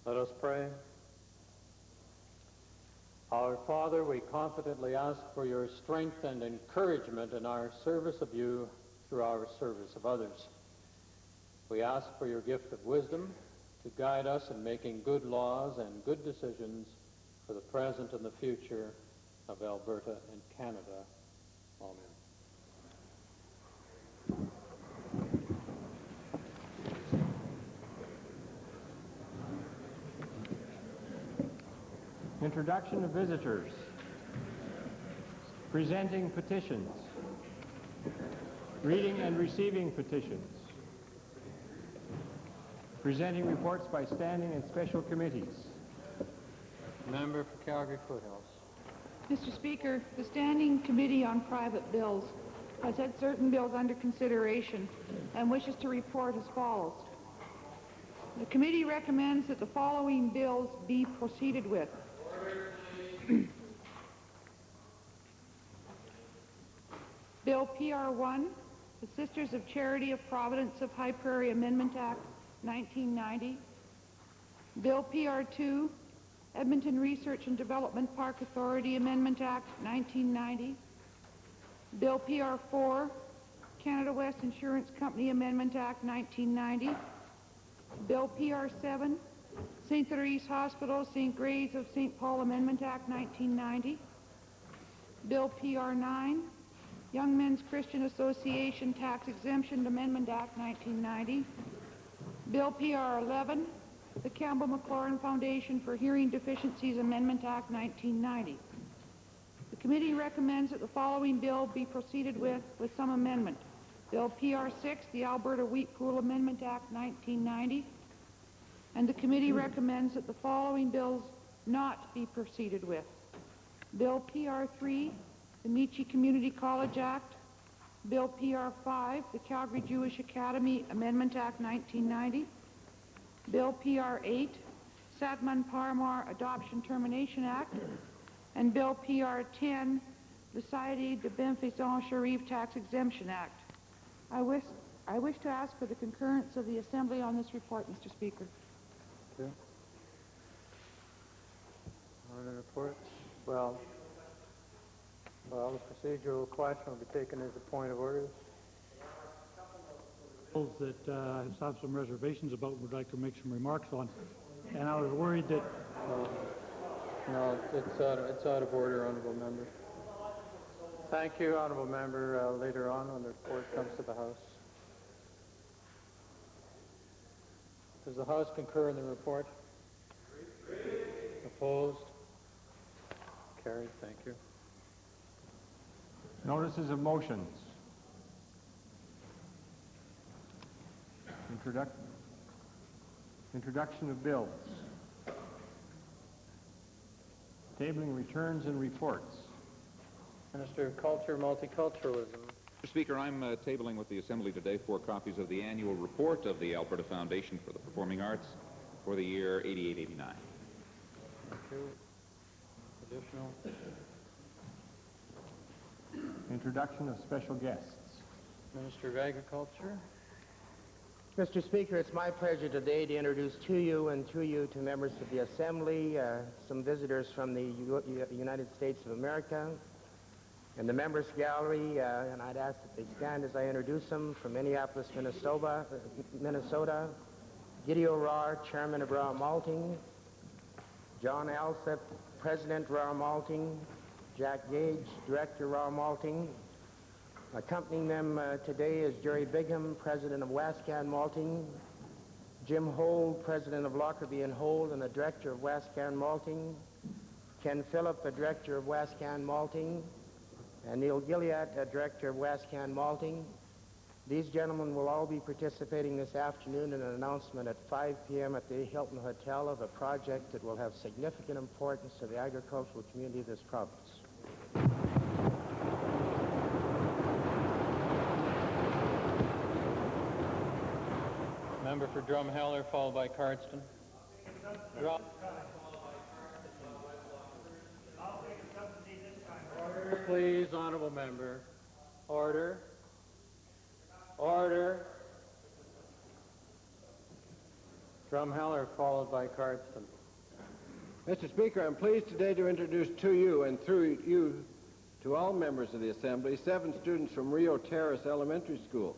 Let us pray. Our Father, we confidently ask for your strength and encouragement in our service of you through our service of others. We ask for your gift of wisdom to guide us in making good laws and good decisions for the present and the future of Alberta and Canada. Amen. Introduction of visitors. Presenting petitions. Reading and receiving petitions. Presenting reports by standing and special committees. Member for Calgary Foothills. Mr. Speaker, the Standing Committee on Private Bills has had certain bills under consideration and wishes to report as follows. The committee recommends that the following bills be proceeded with. Bill PR1, the Sisters of Charity of Providence of High Prairie Amendment Act, 1990. Bill PR2, Edmonton Research and Development Park Authority Amendment Act, 1990. Bill PR4, Canada West Insurance Company Amendment Act, 1990. Bill PR7, St. Therese Hospital, St. Grays of St. Paul Amendment Act, 1990. Bill PR9, Young Men's Christian Association Tax Exemption Amendment Act, 1990. Bill PR11, the Campbell McLaurin Foundation for Hearing Deficiencies Amendment Act, 1990. The committee recommends that the following bill be proceeded with some amendment. Bill PR6, the Alberta Wheat Pool Amendment Act, 1990. And the committee recommends that the following bills not be proceeded with. Bill PR3, the Meechee Community College Act. Bill PR5, the Calgary Jewish Academy Amendment Act, 1990. Bill PR8, Sadman Parmar Adoption Termination Act. And Bill PR10, the Société de Bienfaisance Sharif Tax Exemption Act. I wish to ask for the concurrence of the Assembly on this report, Mr. Speaker. Thank you. On the report. Well, the procedural question will be taken as a point of order. Bills that I have some reservations about, would like to make some remarks on, and I was worried that. No, it's out of order, honourable member. Thank you, honourable member. Later on, when the report comes to the House. Does the House concur in the report? Opposed? Carried. Thank you. Notices of motions. Introduction of bills. Tabling returns and reports. Minister of Culture, Multiculturalism. Mr. Speaker, I'm tabling with the Assembly today 4 copies of the annual report of the Alberta Foundation for the Performing Arts for the year 88-89. Thank you. Additional. Introduction of special guests. Minister of Agriculture. Mr. Speaker, it's my pleasure today to introduce to you and through you to members of the Assembly some visitors from the United States of America and the Members Gallery, and I'd ask that they stand as I introduce them. From Minneapolis, Minnesota, Gideon Rahr, Chairman of Rahr Malting, John Alsop, President Rahr Malting, Jack Gage, Director Rahr Malting. Accompanying them today is Jerry Bigham, President of Wascan Malting, Jim Hold, President of Lockerbie and Hold and the Director of Wascan Malting, Ken Phillip, the Director of Wascan Malting, and Neil Gilliatt, Director of Wascan Malting. These gentlemen will all be participating this afternoon in an announcement at 5 p.m. at the Hilton Hotel of a project that will have significant importance to the agricultural community of this province. Member for Drumheller, followed by Cardston. Order, please, honourable member. Order. Order. Drumheller, followed by Cardston. Mr. Speaker, I'm pleased today to introduce to you and through you to all members of the Assembly 7 students from Rio Terrace Elementary School.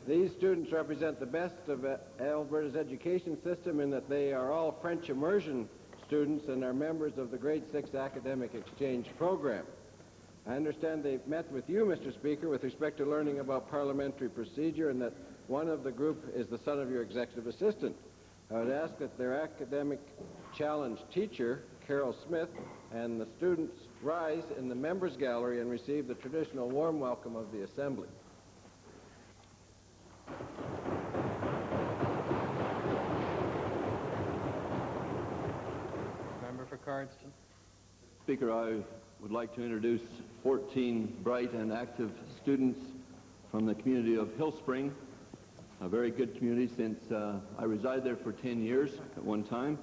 These students represent the best of Alberta's education system in that they are all French immersion students and are members of the Grade 6 Academic Exchange Program. I understand they've met with you, Mr. Speaker, with respect to learning about parliamentary procedure and that one of the group is the son of your executive assistant. I would ask that their academic challenge teacher, Carol Smith, and the students rise in the members gallery and receive the traditional warm welcome of the Assembly. Member for Cardston. Speaker, I would like to introduce 14 bright and active students from the community of Hillspring, a very good community since I resided there for 10 years at one time.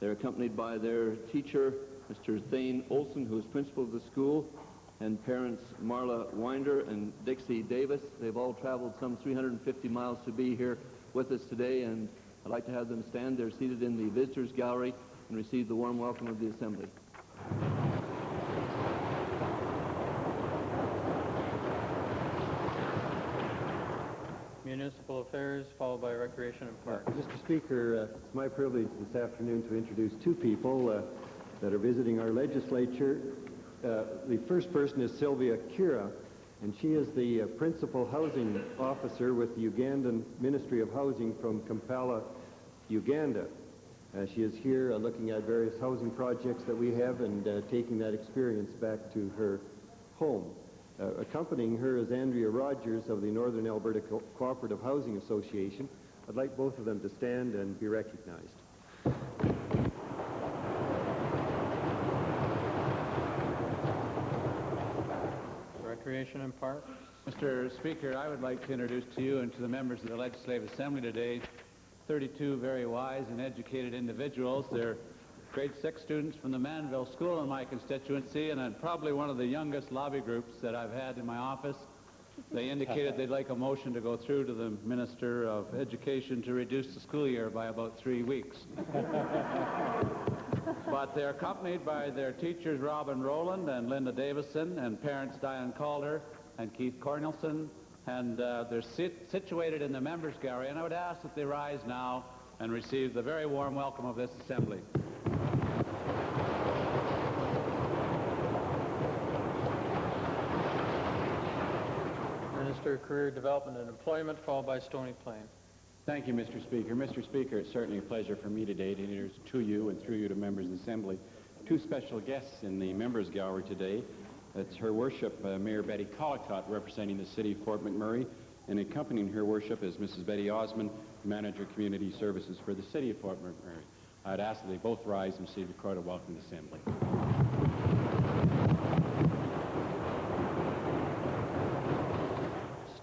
They're accompanied by their teacher, Mr. Thane Olson, who is principal of the school, and parents Marla Winder and Dixie Davis. They've all traveled some 350 miles to be here with us today, and I'd like to have them stand. They're seated in the visitors gallery and receive the warm welcome of the Assembly. Municipal Affairs, followed by Recreation and Parks. Mr. Speaker, it's my privilege this afternoon to introduce 2 people that are visiting our legislature. The first person is Sylvia Kira, and she is the principal housing officer with the Ugandan Ministry of Housing from Kampala, Uganda. She is here looking at various housing projects that we have and taking that experience back to her home. Accompanying her is Andrea Rogers of the Northern Alberta Cooperative Housing Association. I'd like both of them to stand and be recognized. Recreation and Parks. Mr. Speaker, I would like to introduce to you and to the members of the Legislative Assembly today 32 very wise and educated individuals. They're grade 6 students from the Manville School in my constituency, and I'm probably one of the youngest lobby groups that I've had in my office. They indicated they'd like a motion to go through to the Minister of Education to reduce the school year by about 3 weeks. But they're accompanied by their teachers Robin Rowland and Linda Davison, and parents Diane Calder and Keith Cornelson, and they're situated in the members gallery, and I would ask that they rise now and receive the very warm welcome of this Assembly. Minister of Career Development and Employment, followed by Stony Plain. Thank you, Mr. Speaker. Mr. Speaker, it's certainly a pleasure for me today to introduce to you and through you to members of the Assembly 2 special guests in the members gallery today. It's Her Worship Mayor Betty Collicott, representing the city of Fort McMurray, and accompanying Her Worship is Mrs. Betty Osmond, Manager of Community Services for the city of Fort McMurray. I'd ask that they both rise and receive the crowd of welcome to the Assembly.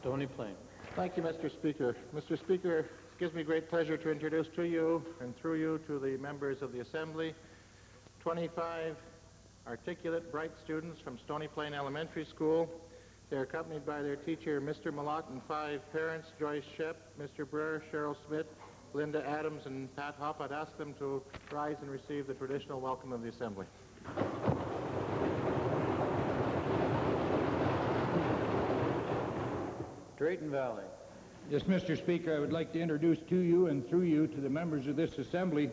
Stony Plain. Thank you, Mr. Speaker. Mr. Speaker, it gives me great pleasure to introduce to you and through you to the members of the Assembly 25 articulate, bright students from Stony Plain Elementary School. They're accompanied by their teacher, Mr. Malott, and 5 parents, Joyce Shep, Mr. Brewer, Cheryl Smith, Linda Adams, and Pat Hopp. I'd ask them to rise and receive the traditional welcome of the Assembly. Drayton Valley. Yes, Mr. Speaker, I would like to introduce to you and through you to the members of this Assembly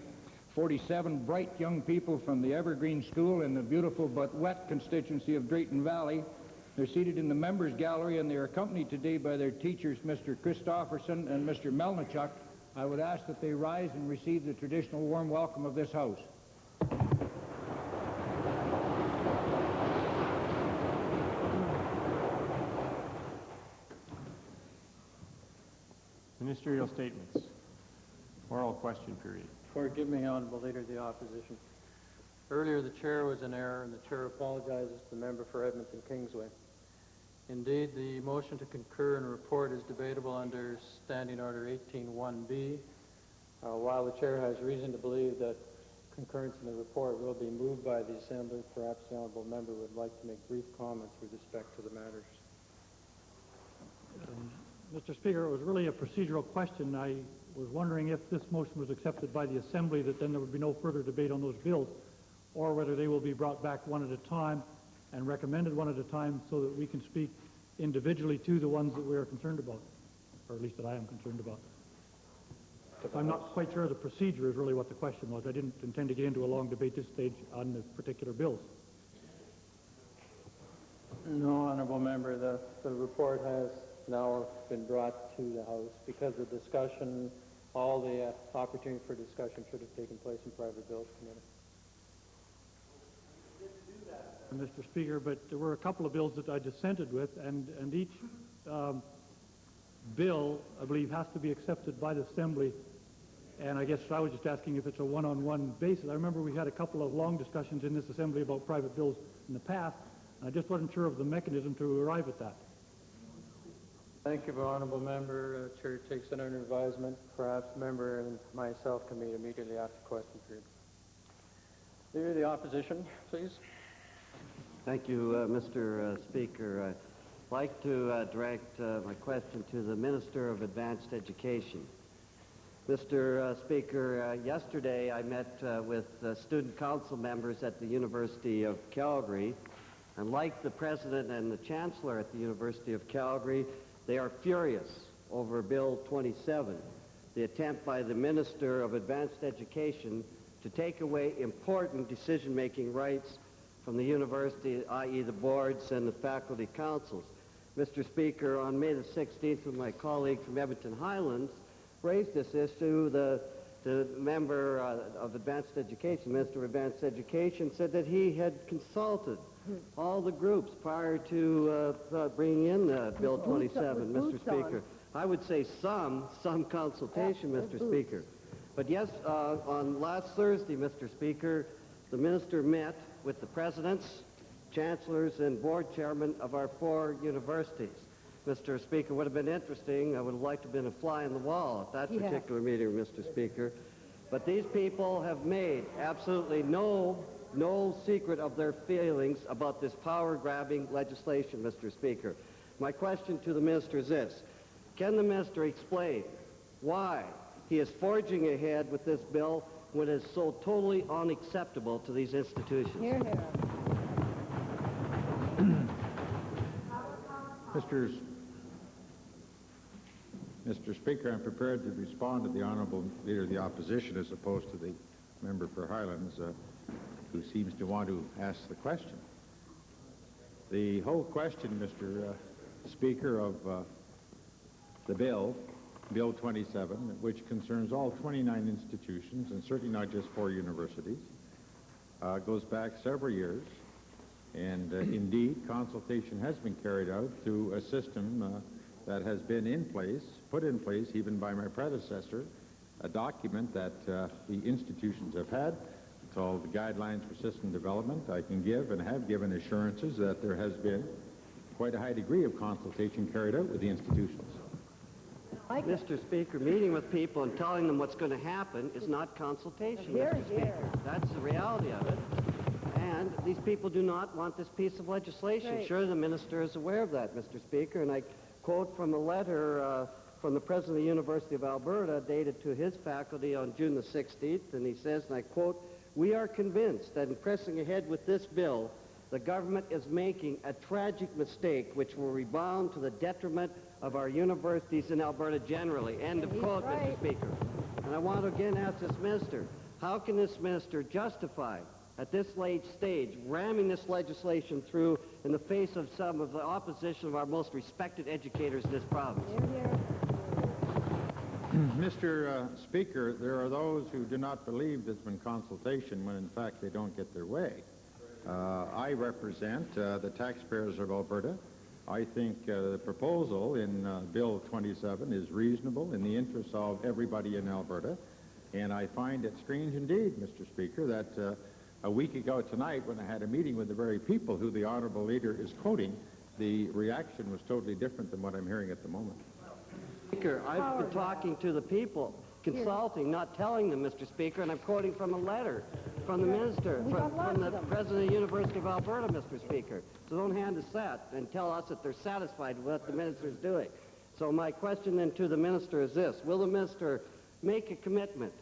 47 bright young people from the Evergreen School in the beautiful but wet constituency of Drayton Valley. They're seated in the members gallery, and they're accompanied today by their teachers, Mr. Christofferson and Mr. Melnichuk. I would ask that they rise and receive the traditional warm welcome of this House. Ministerial statements. Oral question period. Forgive me, Honorable Leader of the Opposition. Earlier, the chair was in error, and the chair apologizes to the member for Edmonton Kingsway. Indeed, the motion to concur and report is debatable under Standing Order 18.1b. While the chair has reason to believe that concurrence in the report will be moved by the Assembly, perhaps the honorable member would like to make brief comments with respect to the matters. Mr. Speaker, it was really a procedural question. I was wondering if this motion was accepted by the Assembly, that then there would be no further debate on those bills, or whether they will be brought back one at a time and recommended one at a time so that we can speak individually to the ones that we are concerned about, or at least that I am concerned about. I'm not quite sure the procedure is really what the question was. I didn't intend to get into a long debate this stage on the particular bills. No, honorable member, the report has now been brought to the House. Because of discussion, all the opportunity for discussion should have taken place in private bills committee. Mr. Speaker, but there were a couple of bills that I dissented with, and each bill, I believe, has to be accepted by the Assembly. And I guess I was just asking if it's a one-on-one basis. I remember we had a couple of long discussions in this Assembly about private bills in the past, and I just wasn't sure of the mechanism to arrive at that. Thank you, honorable member. Chair takes it under advisement. Perhaps the member and myself can meet immediately after question period. Leader of the opposition, please. Thank you, Mr. Speaker. I'd like to direct my question to the Minister of Advanced Education. Mr. Speaker, yesterday I met with student council members at the University of Calgary, and like the President and the Chancellor at the University of Calgary, they are furious over Bill 27, the attempt by the Minister of Advanced Education to take away important decision-making rights from the university, i.e. the boards and the faculty councils. Mr. Speaker, on May the 16th, with my colleague from Edmonton Highlands, raised this issue. The member of Advanced Education, Minister of Advanced Education, said that he had consulted all the groups prior to bringing in Bill 27, Mr. Speaker. I would say some consultation, Mr. Speaker. But yes, on last Thursday, Mr. Speaker, the minister met with the presidents, chancellors, and board chairmen of our 4 universities. Mr. Speaker, would have been interesting. I would have liked to have been a fly on the wall at that particular meeting, Mr. Speaker. But these people have made absolutely no secret of their feelings about this power-grabbing legislation, Mr. Speaker. My question to the minister is this. Can the minister explain why he is forging ahead with this bill when it is so totally unacceptable to these institutions? Hear, hear. Mr. Speaker, I'm prepared to respond to the Honourable Leader of the Opposition as opposed to the member for Highlands who seems to want to ask the question. The whole question, Mr. Speaker, of the bill, Bill 27, which concerns all 29 institutions and certainly not just 4 universities, goes back several years. And indeed, consultation has been carried out through a system that has been in place, put in place even by my predecessor, a document that the institutions have had. It's called the Guidelines for System Development. I can give and have given assurances that there has been quite a high degree of consultation carried out with the institutions. Mr. Speaker, meeting with people and telling them what's going to happen is not consultation, Mr. Speaker. That's the reality of it. And these people do not want this piece of legislation. Right. Sure, the minister is aware of that, Mr. Speaker, and I quote from a letter from the president of the University of Alberta dated to his faculty on June the 16th, and he says, and I quote, "We are convinced that in pressing ahead with this bill, the government is making a tragic mistake which will rebound to the detriment of our universities in Alberta generally." End of quote, Mr. Speaker. And I want to again ask this minister, how can this minister justify at this late stage ramming this legislation through in the face of some of the opposition of our most respected educators in this province? Mr. Speaker, there are those who do not believe there's been consultation when in fact they don't get their way. I represent the taxpayers of Alberta. I think the proposal in Bill 27 is reasonable in the interests of everybody in Alberta, and I find it strange indeed, Mr. Speaker, that a week ago tonight when I had a meeting with the very people who the Honourable Leader is quoting, the reaction was totally different than what I'm hearing at the moment. Speaker, I've been talking to the people, consulting, not telling them, Mr. Speaker, and I'm quoting from a letter from the minister, from the president of the University of Alberta, Mr. Speaker. So don't hand us that and tell us that they're satisfied with what the minister is doing. So my question then to the minister is this. Will the minister make a commitment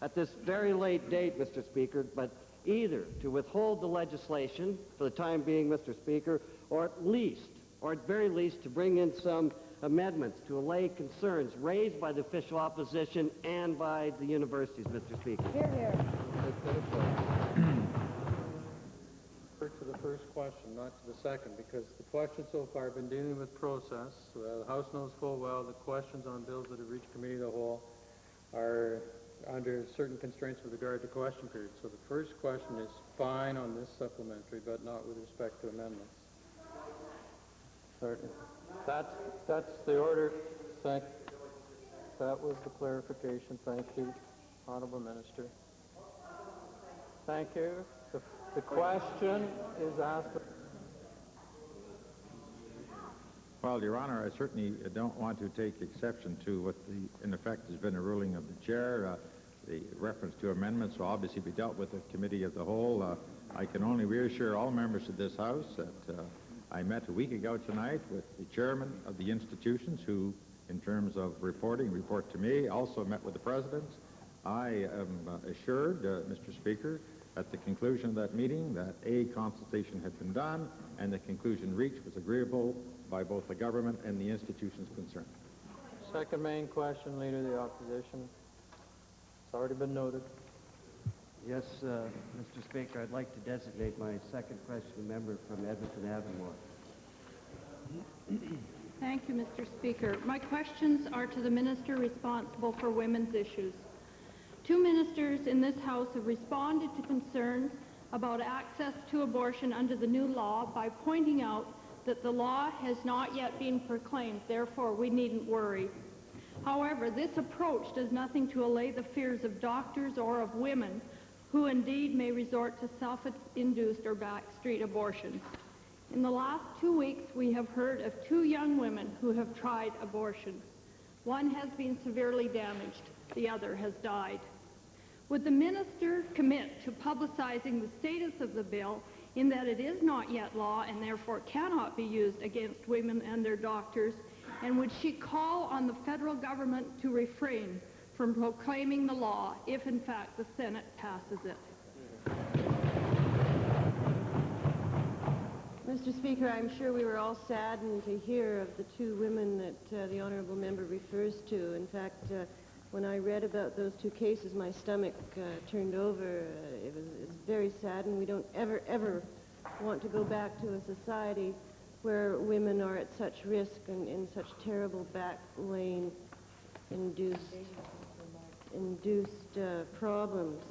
at this very late date, Mr. Speaker, but either to withhold the legislation for the time being, Mr. Speaker, or at very least, to bring in some amendments to allay concerns raised by the official opposition and by the universities, Mr. Speaker. Hear, hear. To the first question, not to the second, because the questions so far have been dealing with process. The House knows full well the questions on bills that have reached committee of the whole are under certain constraints with regard to question period. So the first question is fine on this supplementary, but not with respect to amendments. Certainly. That's the order. That was the clarification. Thank you, Honorable Minister. Thank you. The question is asked. Well, Your Honor, I certainly don't want to take exception to what, in effect, has been a ruling of the chair. The reference to amendments will obviously be dealt with at committee of the whole. I can only reassure all members of this House that I met a week ago tonight with the chairman of the institutions who, in terms of report to me, also met with the presidents. I am assured, Mr. Speaker, at the conclusion of that meeting that a consultation had been done and the conclusion reached was agreeable by both the government and the institutions concerned. Second main question, Leader of the Opposition. It's already been noted. Yes, Mr. Speaker, I'd like to designate my second question member from Edmonton Avonmore. Thank you, Mr. Speaker. My questions are to the minister responsible for women's issues. Two ministers in this House have responded to concerns about access to abortion under the new law by pointing out that the law has not yet been proclaimed, therefore we needn't worry. However, this approach does nothing to allay the fears of doctors or of women who indeed may resort to self-induced or backstreet abortions. In the last 2 weeks, we have heard of 2 young women who have tried abortion. One has been severely damaged, the other has died. Would the minister commit to publicizing the status of the bill in that it is not yet law and therefore cannot be used against women and their doctors? And would she call on the federal government to refrain from proclaiming the law if, in fact, the Senate passes it? Mr. Speaker, I'm sure we were all saddened to hear of the 2 women that the honourable member refers to. In fact, when I read about those 2 cases, my stomach turned over. It's very sad, and we don't ever want to go back to a society where women are at such risk and in such terrible back-lane induced problems.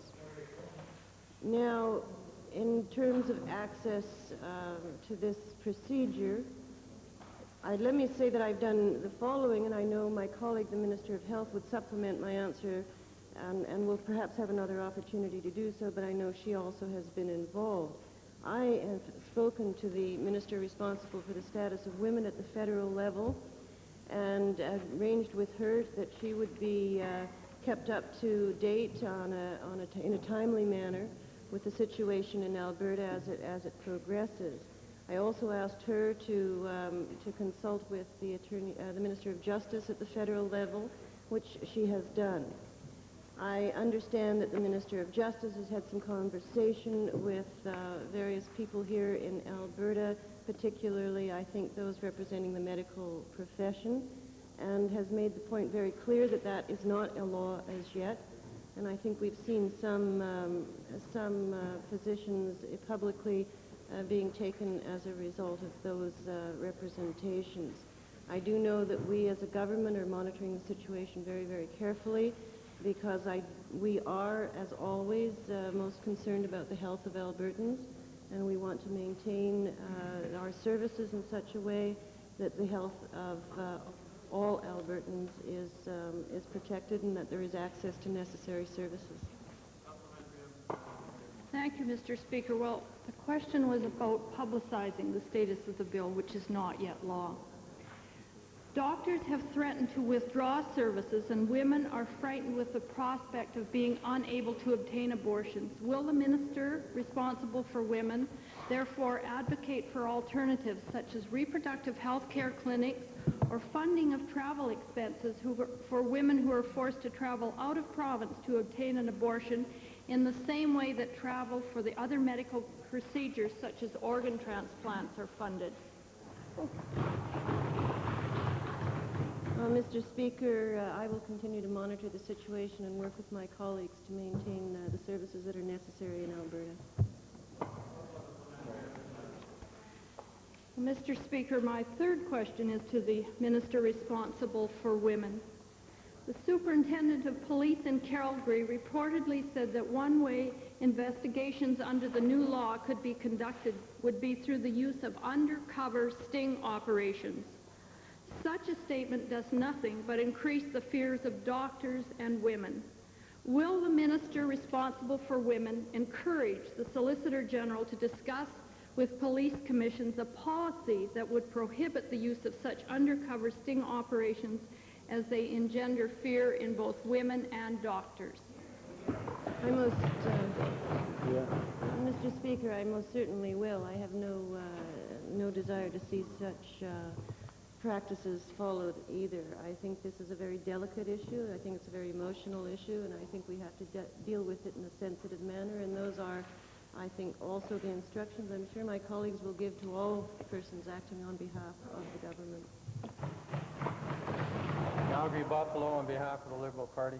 Now, in terms of access to this procedure, let me say that I've done the following, and I know my colleague, the Minister of Health, would supplement my answer, and will perhaps have another opportunity to do so, but I know she also has been involved. I have spoken to the minister responsible for the status of women at the federal level, and arranged with her that she would be kept up to date in a timely manner with the situation in Alberta as it progresses. I also asked her to consult with the Minister of Justice at the federal level, which she has done. I understand that the Minister of Justice has had some conversation with various people here in Alberta, particularly, I think, those representing the medical profession, and has made the point very clear that that is not a law as yet. And I think we've seen some positions publicly being taken as a result of those representations. I do know that we as a government are monitoring the situation very, very carefully, because we are, as always, most concerned about the health of Albertans, and we want to maintain our services in such a way that the health of all Albertans is protected and that there is access to necessary services. Thank you, Mr. Speaker. Well, the question was about publicizing the status of the bill, which is not yet law. Doctors have threatened to withdraw services, and women are frightened with the prospect of being unable to obtain abortions. Will the minister responsible for women therefore advocate for alternatives such as reproductive health care clinics or funding of travel expenses for women who are forced to travel out of province to obtain an abortion in the same way that travel for the other medical procedures such as organ transplants are funded? Mr. Speaker, I will continue to monitor the situation and work with my colleagues to maintain the services that are necessary in Alberta. Mr. Speaker, my third question is to the Minister responsible for women. The Superintendent of Police in Calgary reportedly said that one way investigations under the new law could be conducted would be through the use of undercover sting operations. Such a statement does nothing but increase the fears of doctors and women. Will the Minister responsible for women encourage the Solicitor General to discuss with police commissions a policy that would prohibit the use of such undercover sting operations as they engender fear in both women and doctors? Mr. Speaker, I most certainly will. I have no desire to see such practices followed either. I think this is a very delicate issue. I think it's a very emotional issue, and I think we have to deal with it in a sensitive manner, and those are, I think, also the instructions I'm sure my colleagues will give to all persons acting on behalf of the government. Calgary Buffalo on behalf of the Liberal Party.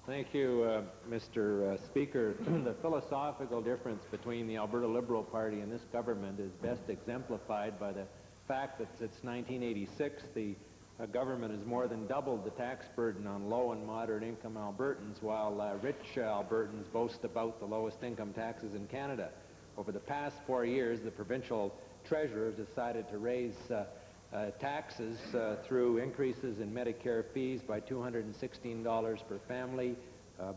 Thank you, Mr. Speaker. The philosophical difference between the Alberta Liberal Party and this government is best exemplified by the fact that since 1986, the government has more than doubled the tax burden on low and moderate income Albertans, while rich Albertans boast about the lowest income taxes in Canada. Over the past 4 years, the provincial treasurer has decided to raise taxes through increases in Medicare fees by $216 per family,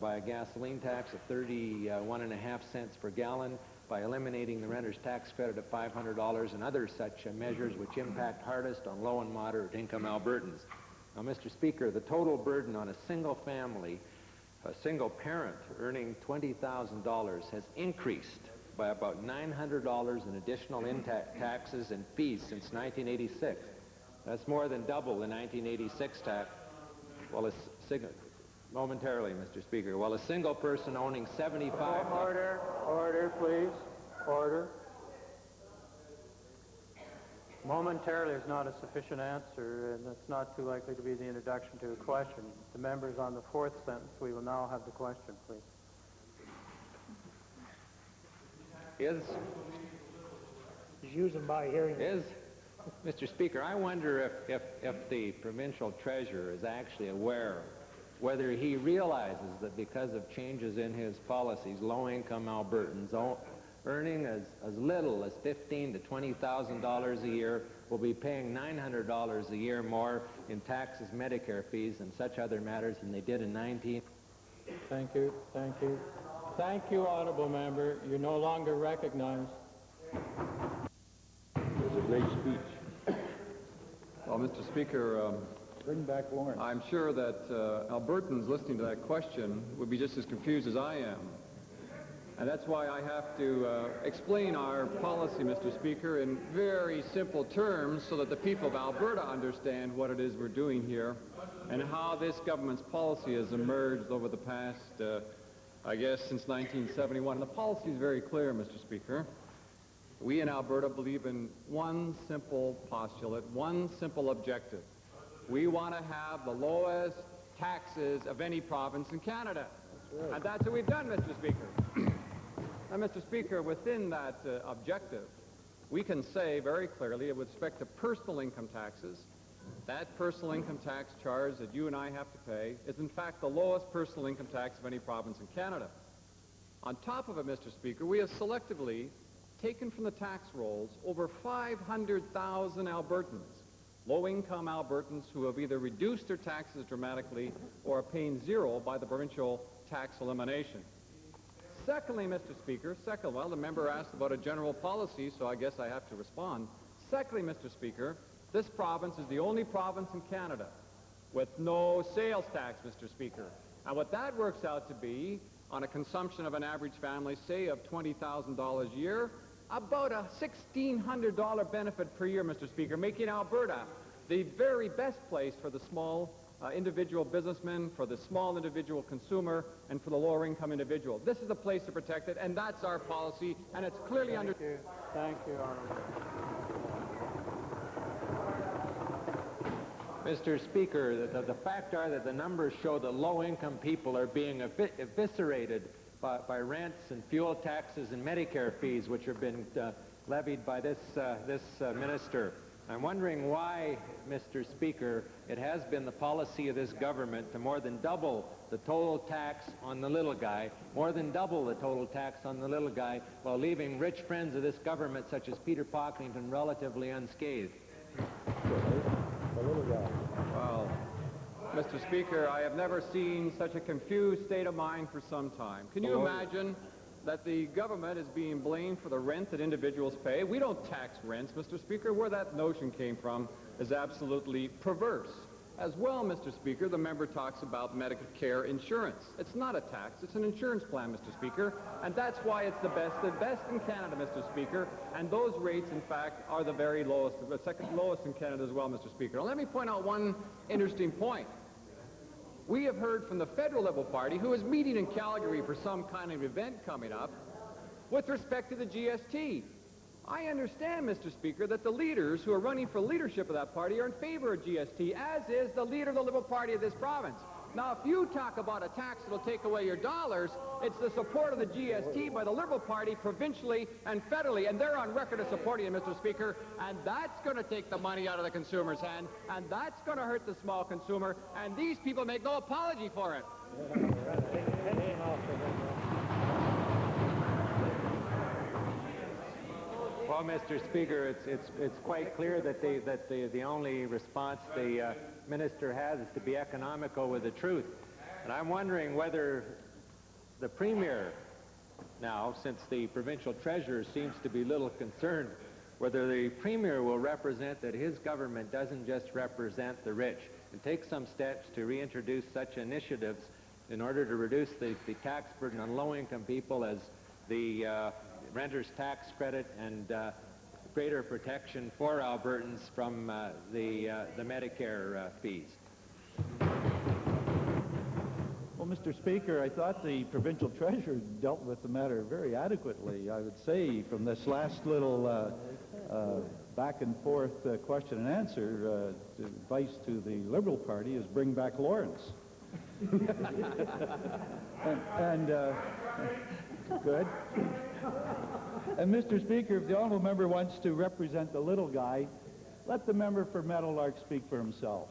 by a gasoline tax of 31.5 cents per gallon, by eliminating the renter's tax credit of $500 and other such measures which impact hardest on low and moderate income Albertans. Now, Mr. Speaker, the total burden on a single family, a single parent earning $20,000 has increased by about $900 in additional taxes and fees since 1986. That's more than double the 1986 tax. Well, momentarily, Mr. Speaker. While a single person owning 75... Order, please. Order. Momentarily is not a sufficient answer, and it's not too likely to be the introduction to a question. The members on the fourth sentence, we will now have the question, please. Mr. Speaker, I wonder if the provincial treasurer is actually aware whether he realizes that because of changes in his policies, low-income Albertans earning as little as $15,000 to $20,000 a year will be paying $900 a year more in taxes, Medicare fees, and such other matters than they did in 19... Thank you. Thank you. Thank you, honourable member. You're no longer recognized. It was a great speech. Well, Mr. Speaker, bring back Lawrence. I'm sure that Albertans listening to that question would be just as confused as I am. And that's why I have to explain our policy, Mr. Speaker, in very simple terms so that the people of Alberta understand what it is we're doing here and how this government's policy has emerged over the past, I guess, since 1971. And the policy is very clear, Mr. Speaker. We in Alberta believe in one simple postulate, one simple objective. We want to have the lowest taxes of any province in Canada. That's right. And that's what we've done, Mr. Speaker. Now, Mr. Speaker, within that objective, we can say very clearly with respect to personal income taxes, that personal income tax charge that you and I have to pay is in fact the lowest personal income tax of any province in Canada. On top of it, Mr. Speaker, we have selectively taken from the tax rolls over 500,000 Albertans, low-income Albertans who have either reduced their taxes dramatically or are paying zero by the provincial tax elimination. Secondly, Mr. Speaker, well, the member asked about a general policy, so I guess I have to respond. Secondly, Mr. Speaker, this province is the only province in Canada with no sales tax, Mr. Speaker. And what that works out to be, on a consumption of an average family, say, of $20,000 a year, about a $1,600 benefit per year, Mr. Speaker, making Alberta the very best place for the small individual businessman, for the small individual consumer, and for the lower income individual. This is the place to protect it, and that's our policy, and it's clearly under... Thank you, Honorable. Mr. Speaker, the fact are that the numbers show that low-income people are being eviscerated by rents and fuel taxes and Medicare fees, which have been levied by this minister. I'm wondering why, Mr. Speaker, it has been the policy of this government to more than double the total tax on the little guy, while leaving rich friends of this government, such as Peter Pocklington, relatively unscathed. Well, Mr. Speaker, I have never seen such a confused state of mind for some time. Can you imagine that the government is being blamed for the rent that individuals pay? We don't tax rents, Mr. Speaker. Where that notion came from is absolutely perverse. As well, Mr. Speaker, the member talks about Medicare insurance. It's not a tax, it's an insurance plan, Mr. Speaker, and that's why it's the best in Canada, Mr. Speaker, and those rates, in fact, are the very lowest, the second lowest in Canada as well, Mr. Speaker. Now, let me point out one interesting point. We have heard from the federal Liberal Party, who is meeting in Calgary for some kind of event coming up, with respect to the GST. I understand, Mr. Speaker, that the leaders who are running for leadership of that party are in favor of GST, as is the leader of the Liberal Party of this province. Now, if you talk about a tax that will take away your dollars, it's the support of the GST by the Liberal Party provincially and federally, and they're on record as supporting it, Mr. Speaker, and that's going to take the money out of the consumer's hand, and that's going to hurt the small consumer, and these people make no apology for it. Well, Mr. Speaker, it's quite clear that the only response the minister has is to be economical with the truth. And I'm wondering whether the Premier now, since the provincial treasurer seems to be little concerned, whether the Premier will represent that his government doesn't just represent the rich and take some steps to reintroduce such initiatives in order to reduce the tax burden on low-income people, as the renter's tax credit and greater protection for Albertans from the Medicare fees. Well, Mr. Speaker, I thought the provincial treasurer dealt with the matter very adequately. I would say from this last little back and forth question and answer, advice to the Liberal Party is bring back Lawrence. and good. And Mr. Speaker, if the honourable member wants to represent the little guy, let the member for Meadowlark speak for himself.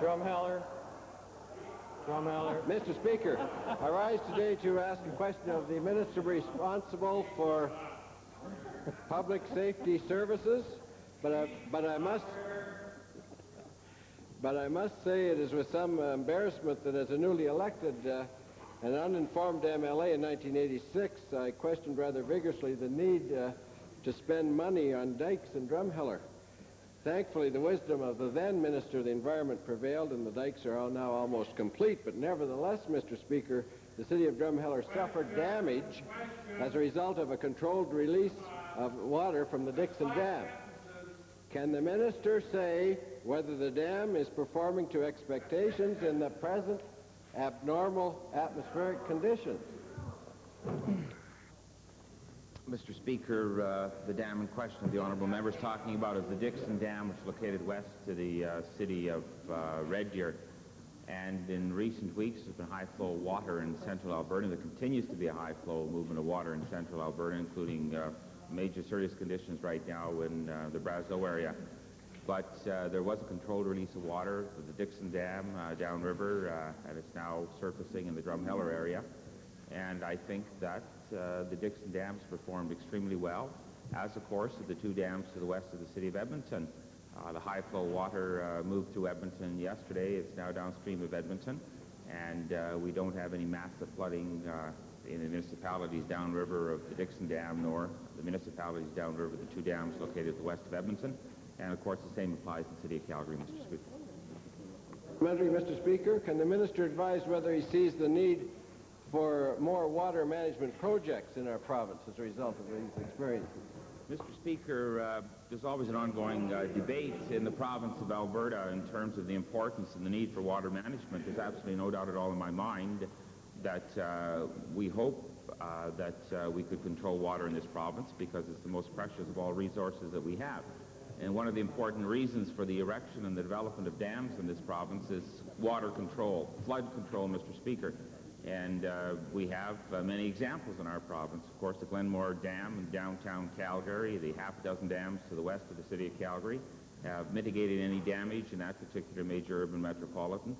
Drumheller. Mr. Speaker, I rise today to ask a question of the minister responsible for public safety services, but I must say it is with some embarrassment that as a newly elected and uninformed MLA in 1986, I questioned rather vigorously the need to spend money on dikes in Drumheller. Thankfully, the wisdom of the then Minister of the Environment prevailed, and the dikes are all now almost complete. But nevertheless, Mr. Speaker, the city of Drumheller suffered damage as a result of a controlled release of water from the Dixon Dam. Can the minister say whether the dam is performing to expectations in the present abnormal atmospheric conditions? Mr. Speaker, the dam in question the honourable member is talking about is the Dixon Dam, which is located west to the city of Red Deer. And in recent weeks, there's been high flow water in central Alberta. There continues to be a high flow movement of water in central Alberta, including major serious conditions right now in the Brazeau area. But there was a controlled release of water of the Dixon Dam downriver, and it's now surfacing in the Drumheller area. And I think that the Dixon Dam's performed extremely well, as of course of the two dams to the west of the city of Edmonton. The high flow water moved through Edmonton yesterday. It's now downstream of Edmonton, and we don't have any massive flooding in the municipalities downriver of the Dixon Dam, nor the municipalities downriver of the two dams located to the west of Edmonton. And of course, the same applies to the city of Calgary, Mr. Speaker. Mr. Speaker, can the minister advise whether he sees the need for more water management projects in our province as a result of these experiences? Mr. Speaker, there's always an ongoing debate in the province of Alberta in terms of the importance and the need for water management. There's absolutely no doubt at all in my mind that we hope that we could control water in this province because it's the most precious of all resources that we have. And one of the important reasons for the erection and the development of dams in this province is water control, flood control, Mr. Speaker. And we have many examples in our province. Of course, the Glenmore Dam in downtown Calgary, the half a dozen dams to the west of the city of Calgary have mitigated any damage in that particular major urban metropolitan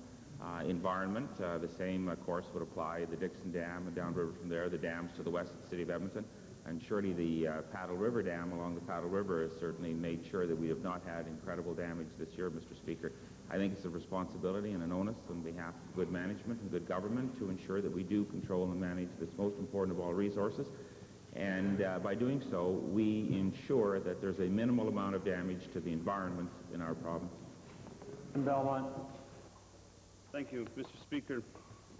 environment. The same, of course, would apply the Dixon Dam and downriver from there, the dams to the west of the city of Edmonton. And surely the Paddle River Dam along the Paddle River has certainly made sure that we have not had incredible damage this year, Mr. Speaker. I think it's a responsibility and an onus on behalf of good management and good government to ensure that we do control and manage this most important of all resources. And by doing so, we ensure that there's a minimal amount of damage to the environment in our province. Belmont. Thank you, Mr. Speaker.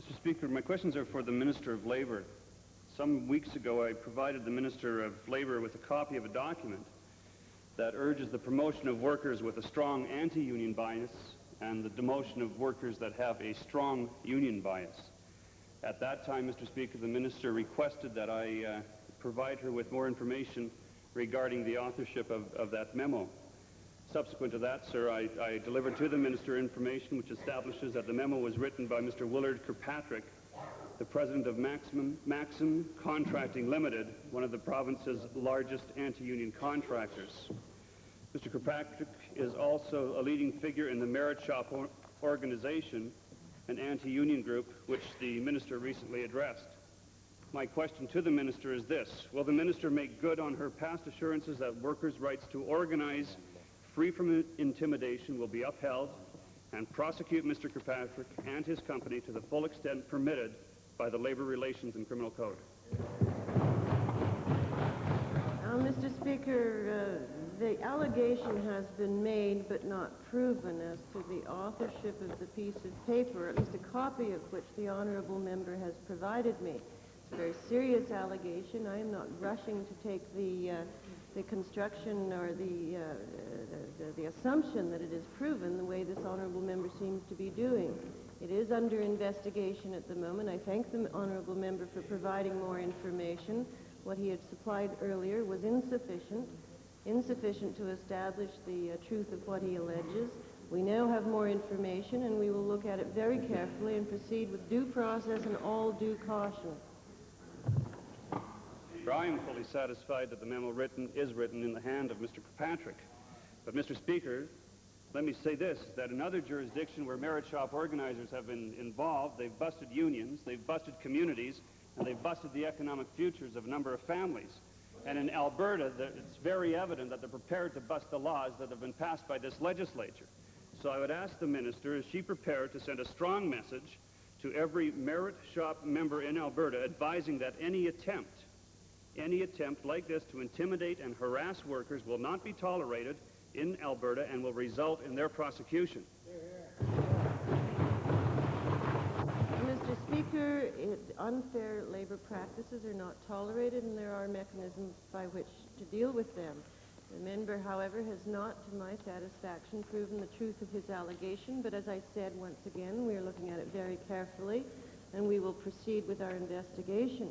Mr. Speaker, my questions are for the Minister of Labour. Some weeks ago, I provided the Minister of Labour with a copy of a document that urges the promotion of workers with a strong anti-union bias and the demotion of workers that have a strong union bias. At that time, Mr. Speaker, the Minister requested that I provide her with more information regarding the authorship of that memo. Subsequent to that, sir, I delivered to the Minister information which establishes that the memo was written by Mr. Willard Kirkpatrick, the president of Maxim Contracting Limited, one of the province's largest anti-union contractors. Mr. Kirkpatrick is also a leading figure in the Merit Shop organization, an anti-union group which the minister recently addressed. My question to the minister is this: will the minister make good on her past assurances that workers' rights to organize free from intimidation will be upheld and prosecute Mr. Kirkpatrick and his company to the full extent permitted by the Labor Relations and Criminal Code? Mr. Speaker, the allegation has been made but not proven as to the authorship of the piece of paper, at least a copy of which the honourable member has provided me. It's a very serious allegation. I am not rushing to take the construction or the assumption that it is proven the way this honourable member seems to be doing. It is under investigation at the moment. I thank the honourable member for providing more information. What he had supplied earlier was insufficient to establish the truth of what he alleges. We now have more information, and we will look at it very carefully and proceed with due process and all due caution. I am fully satisfied that the memo is written in the hand of Mr. Kirkpatrick. But, Mr. Speaker, let me say this, that in other jurisdictions where merit shop organizers have been involved, they've busted unions, they've busted communities, and they've busted the economic futures of a number of families. And in Alberta, it's very evident that they're prepared to bust the laws that have been passed by this legislature. So I would ask the minister, is she prepared to send a strong message to every merit shop member in Alberta advising that any attempt like this to intimidate and harass workers will not be tolerated in Alberta and will result in their prosecution? Mr. Speaker, unfair labor practices are not tolerated, and there are mechanisms by which to deal with them. The member, however, has not, to my satisfaction, proven the truth of his allegation, but as I said once again, we are looking at it very carefully, and we will proceed with our investigation.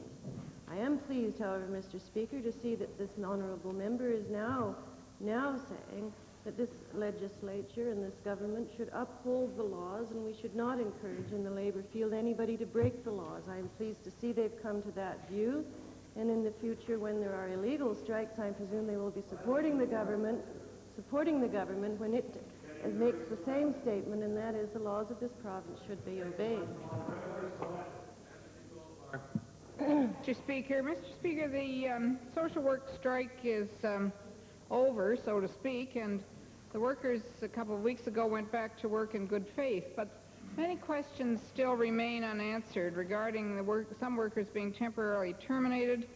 I am pleased, however, Mr. Speaker, to see that this honourable member is now saying that this legislature and this government should uphold the laws, and we should not encourage in the labour field anybody to break the laws. I am pleased to see they've come to that view, and in the future when there are illegal strikes, I presume they will be supporting the government when it makes the same statement, and that is the laws of this province should be obeyed. Mr. Speaker, the social work strike is over, so to speak, and the workers a couple of weeks ago went back to work in good faith, but many questions still remain unanswered regarding some workers being temporarily terminated,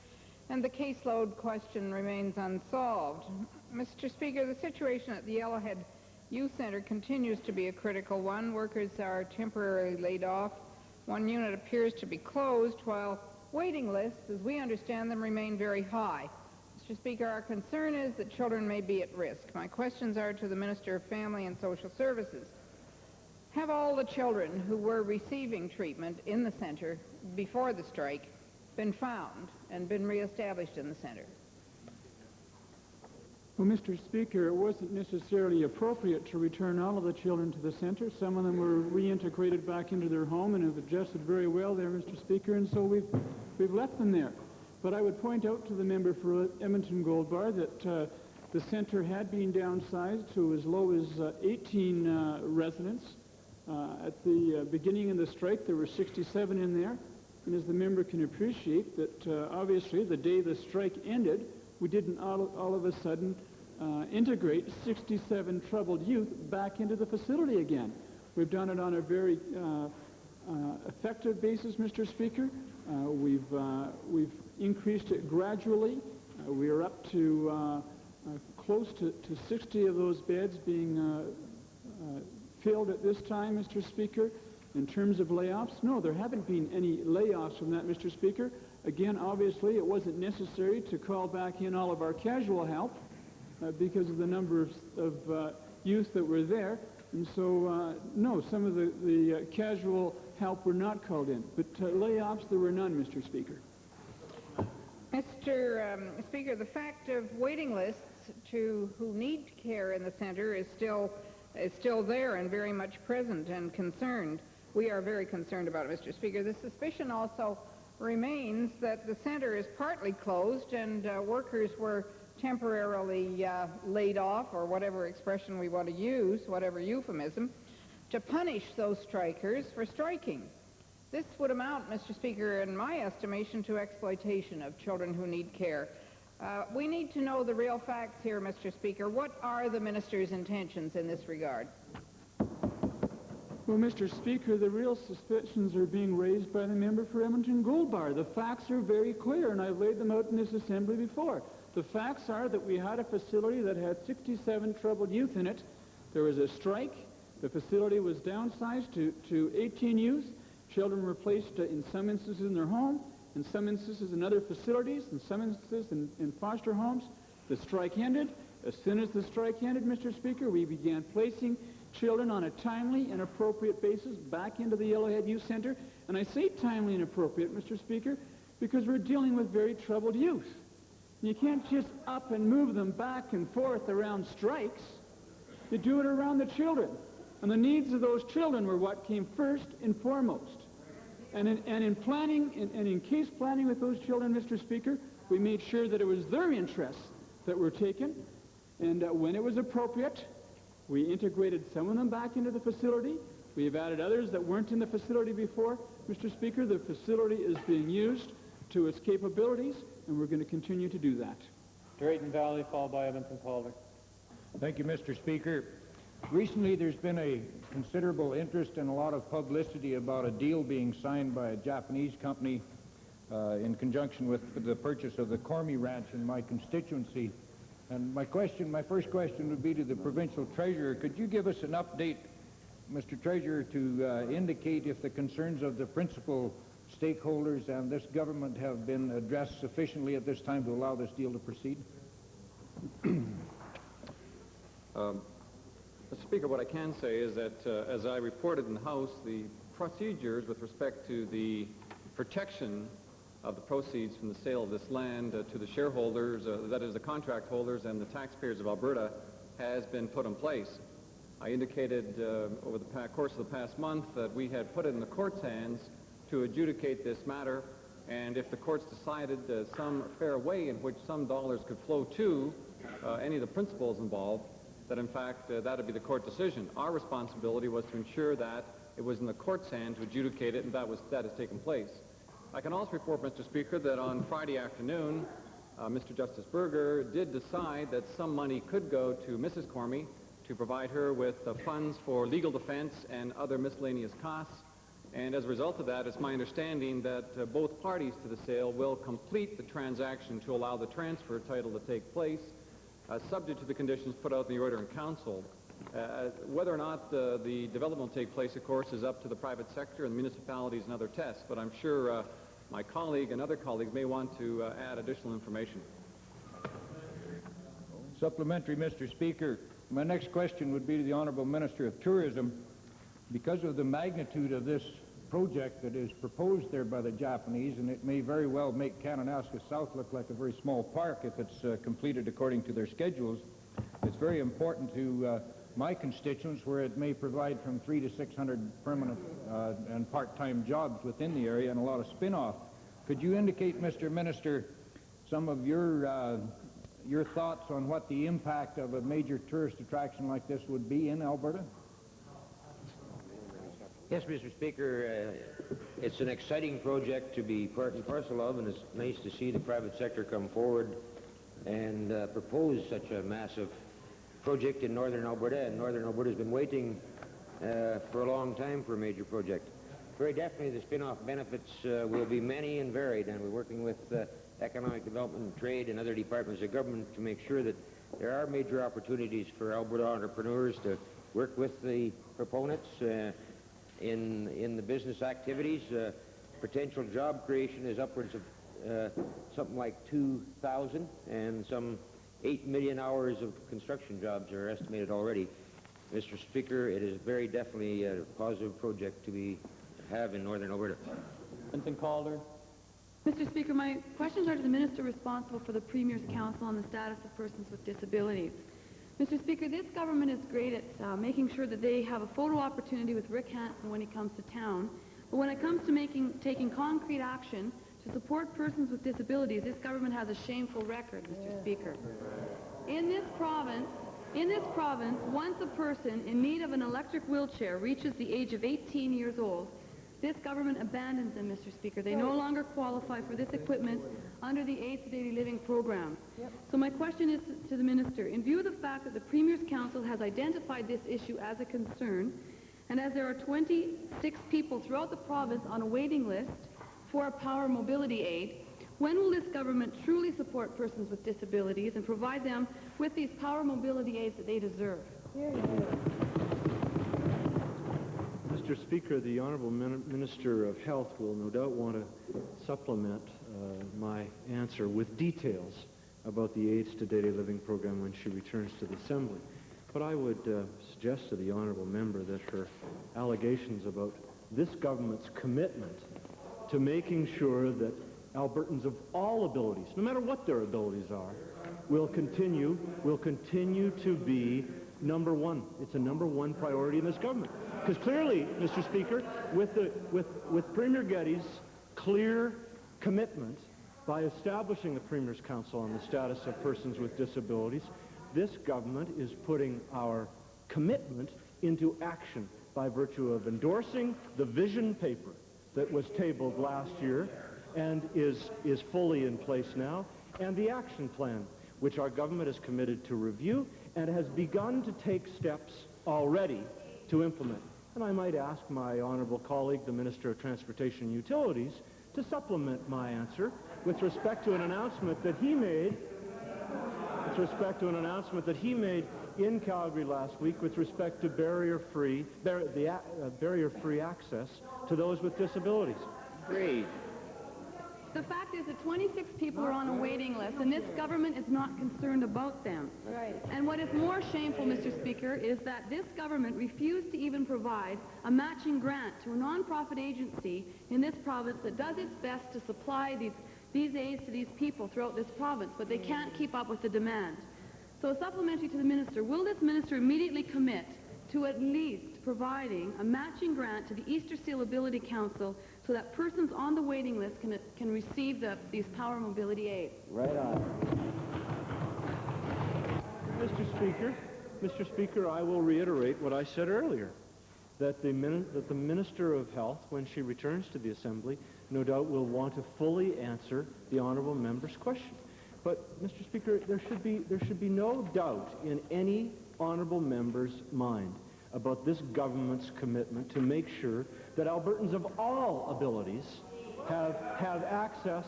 and the caseload question remains unsolved. Mr. Speaker, the situation at the Yellowhead Youth Center continues to be a critical one. Workers are temporarily laid off. One unit appears to be closed, while waiting lists, as we understand them, remain very high. Mr. Speaker, our concern is that children may be at risk. My questions are to the Minister of Family and Social Services. Have all the children who were receiving treatment in the center before the strike been found and been reestablished in the center? Well, Mr. Speaker, it wasn't necessarily appropriate to return all of the children to the center. Some of them were reintegrated back into their home and have adjusted very well there, Mr. Speaker, and so we've left them there. But I would point out to the member for Edmonton Gold Bar that the center had been downsized to as low as 18 residents. At the beginning of the strike, there were 67 in there. And as the member can appreciate, that obviously the day the strike ended, we didn't all of a sudden integrate 67 troubled youth back into the facility again. We've done it on a very effective basis, Mr. Speaker. We've increased it gradually. We are up to close to 60 of those beds being filled at this time, Mr. Speaker. In terms of layoffs, no, there haven't been any layoffs from that, Mr. Speaker. Again, obviously, it wasn't necessary to call back in all of our casual help because of the number of youth that were there. And so, no, some of the casual help were not called in. But layoffs, there were none, Mr. Speaker. Mr. Speaker, the fact of waiting lists who need care in the center is still there and very much present and concerned. We are very concerned about it, Mr. Speaker. The suspicion also remains that the center is partly closed and workers were temporarily laid off, or whatever expression we want to use, whatever euphemism, to punish those strikers for striking. This would amount, Mr. Speaker, in my estimation, to exploitation of children who need care. We need to know the real facts here, Mr. Speaker. What are the minister's intentions in this regard? Well, Mr. Speaker, the real suspicions are being raised by the member for Edmonton Gold Bar. The facts are very clear, and I've laid them out in this assembly before. The facts are that we had a facility that had 67 troubled youth in it. There was a strike. The facility was downsized to 18 youth. Children were placed in some instances in their home, in some instances in other facilities, in some instances in foster homes. The strike ended. As soon as the strike ended, Mr. Speaker, we began placing children on a timely and appropriate basis back into the Yellowhead Youth Center. And I say timely and appropriate, Mr. Speaker, because we're dealing with very troubled youth. You can't just up and move them back and forth around strikes. You do it around the children. And the needs of those children were what came first and foremost. And in planning, and in case planning with those children, Mr. Speaker, we made sure that it was their interests that were taken. And when it was appropriate, we integrated some of them back into the facility. We have added others that weren't in the facility before. Mr. Speaker, the facility is being used to its capabilities, and we're going to continue to do that. Drayton Valley, followed by Edmonton Calder. Thank you, Mr. Speaker. Recently, there's been a considerable interest and a lot of publicity about a deal being signed by a Japanese company in conjunction with the purchase of the Cormy Ranch in my constituency. And my first question would be to the provincial treasurer. Could you give us an update, Mr. Treasurer, to indicate if the concerns of the principal stakeholders and this government have been addressed sufficiently at this time to allow this deal to proceed? Mr. Speaker, what I can say is that, as I reported in the House, the procedures with respect to the protection of the proceeds from the sale of this land to the shareholders, that is the contract holders and the taxpayers of Alberta, has been put in place. I indicated over the course of the past month that we had put it in the court's hands to adjudicate this matter, and if the courts decided some fair way in which some dollars could flow to any of the principals involved, that in fact that would be the court decision. Our responsibility was to ensure that it was in the court's hand to adjudicate it, and that has taken place. I can also report, Mr. Speaker, that on Friday afternoon, Mr. Justice Berger did decide that some money could go to Mrs. Cormy to provide her with funds for legal defense and other miscellaneous costs. And as a result of that, it's my understanding that both parties to the sale will complete the transaction to allow the transfer title to take place, subject to the conditions put out in the order in council. Whether or not the development will take place, of course, is up to the private sector and municipalities and other tests, but I'm sure my colleague and other colleagues may want to add additional information. Supplementary, Mr. Speaker. My next question would be to the Honourable Minister of Tourism. Because of the magnitude of this project that is proposed there by the Japanese, and it may very well make Kananaskis South look like a very small park if it's completed according to their schedules, it's very important to my constituents, where it may provide from 300 to 600 permanent and part-time jobs within the area and a lot of spin-off. Could you indicate, Mr. Minister, some of your thoughts on what the impact of a major tourist attraction like this would be in Alberta? Yes, Mr. Speaker, it's an exciting project to be part and parcel of, and it's nice to see the private sector come forward and propose such a massive project in northern Alberta. And northern Alberta has been waiting for a long time for a major project. Very definitely the spin-off benefits will be many and varied, and we're working with economic development and trade and other departments of government to make sure that there are major opportunities for Alberta entrepreneurs to work with the proponents in the business activities. Potential job creation is upwards of something like 2,000, and some 8 million hours of construction jobs are estimated already. Mr. Speaker, it is very definitely a positive project to have in northern Alberta. Benton Calder. Mr. Speaker, my questions are to the Minister responsible for the Premier's Council on the Status of Persons with Disabilities. Mr. Speaker, this government is great at making sure that they have a photo opportunity with Rick Hansen when he comes to town. But when it comes to taking concrete action to support persons with disabilities, this government has a shameful record, Mr. Speaker. In this province, once a person in need of an electric wheelchair reaches the age of 18 years old, this government abandons them, Mr. Speaker. They no longer qualify for this equipment under the Aids to Daily Living program. So my question is to the Minister. In view of the fact that the Premier's Council has identified this issue as a concern, and as there are 26 people throughout the province on a waiting list for a power mobility aid, when will this government truly support persons with disabilities and provide them with these power mobility aids that they deserve? Mr. Speaker, the Honourable Minister of Health will no doubt want to supplement my answer with details about the Aids to Daily Living program when she returns to the Assembly. But I would suggest to the Honourable Member that her allegations about this government's commitment to making sure that Albertans of all abilities, no matter what their abilities are, will continue to be number one. It's a number one priority in this government. Because clearly, Mr. Speaker, with Premier Getty's clear commitment by establishing the Premier's Council on the Status of Persons with Disabilities, this government is putting our commitment into action by virtue of endorsing the vision paper that was tabled last year and is fully in place now, and the action plan, which our government is committed to review and has begun to take steps already to implement. And I might ask my honourable colleague, the Minister of Transportation and Utilities, to supplement my answer with respect to an announcement that he made in Calgary last week with respect to barrier-free access to those with disabilities. Great. The fact is that 26 people are on a waiting list, and this government is not concerned about them. Right. And what is more shameful, Mr. Speaker, is that this government refused to even provide a matching grant to a non-profit agency in this province that does its best to supply these aids to these people throughout this province, but they can't keep up with the demand. So supplementary to the Minister, will this Minister immediately commit to at least providing a matching grant to the Easter Seal Ability Council so that persons on the waiting list can receive these power mobility aids? Right on. Mr. Speaker, I will reiterate what I said earlier, that the Minister of Health, when she returns to the Assembly, no doubt will want to fully answer the honourable member's question. But, Mr. Speaker, there should be no doubt in any honourable member's mind about this government's commitment to make sure that Albertans of all abilities have access